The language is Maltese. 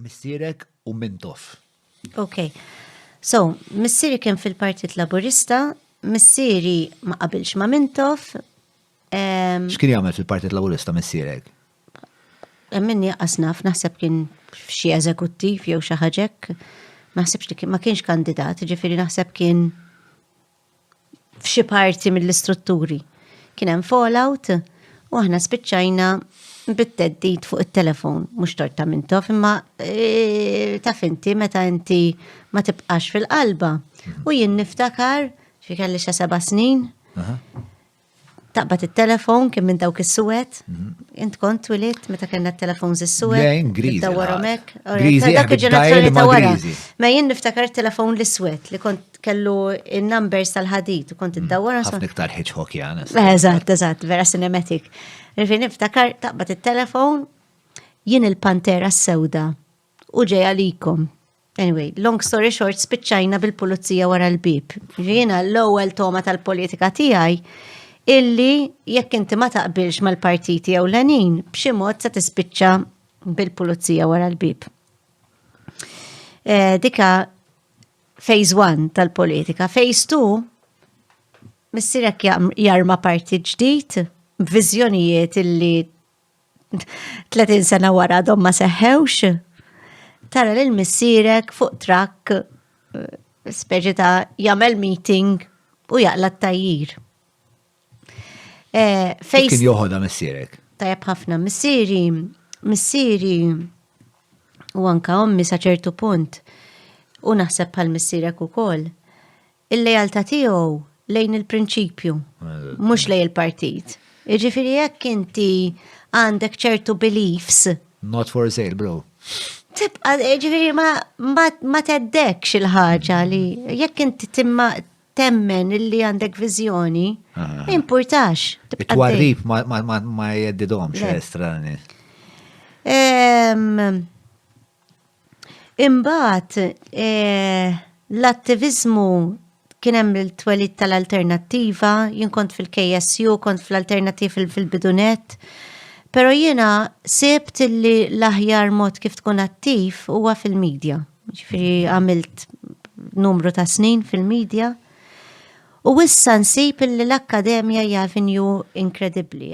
Missierek u Mintoff. Ok. So, Missieri kien fil-Partit Laburista, Missieri ma qabilx ma' Mintoff. X'kien jagħmel fil-Partit Laburista Missierek? Minni qasnaf, naħseb kien f'xi eżekuttiv jew xi ħaġek. Ma naħsebx li ma kienx kandidat, ġifieri naħseb kien f'xi parti mill-istrutturi. Kien hemm fallout u aħna spiċċajna bit-teddid fuq it-telefon, mhux torta Mintoff, imma taf inti meta inti ma tibqax fil-qalba. U jien niftakar fi kelli xa 7 snin. Taqbad it-telefon kien minn dawk is-suwed. Int kont twilit meta kellna t-telefons is-suwed. Lejn griżi. Dawwarhom hekk. Griżi Dak il-ġenerazzjoni ta' wara. griżi. Ma jien niftakar it-telefon l-iswed li kont kellu in-numbers tal-ħadid u kont iddawwar. Ħafna iktar hedgehog jana. Eżatt, vera cinematic. Rifi niftakar taqbad it-telefon jien il-pantera s-sewda u ġej għalikom. Anyway, long story short, spiċċajna bil-pulizija wara l-bib. Jiena l-ewwel toma tal-politika tiegħi illi jekk inti ma taqbilx mal-partiti ewlenin b'xi mod se tispiċċa bil-pulizija wara l-bib. Dika phase 1 tal-politika. Phase 2 missierek jarma partit ġdid, b'viżjonijiet illi 30 sena wara dom ma seħħewx. Tara lil missierek fuq trakk speċi ta' jagħmel meeting u jaqla t-tajjir. Kien joħodha Missierek? Tajab ħafna. Missieri u anka ommi sa ċertu punt u naħseb bħal Missierek ukoll. Il-lejaltà tiegħu lejn il-prinċipju, mhux lejn il-partit. Jiġifieri jekk inti għandek ċertu beliefs. Not for sale, bro. Tibqa' jiġifieri ma teddekx il-ħaġa li jekk inti temmen illi għandek viżjoni, ma importax. It-twarrib ma jeddidhomx estrani. Imbagħad l-attivizmu kien hemm il-twelid tal-alternattiva, jien kont fil-KSU, kont fl-alternattiv fil-bidunet, però jiena sibt illi l-aħjar mod kif tkun attiv huwa fil-medja. Ġifieri għamilt numru ta' snin fil-medja. U issa nsib illi l-akkademja hija avenue inkredibbli.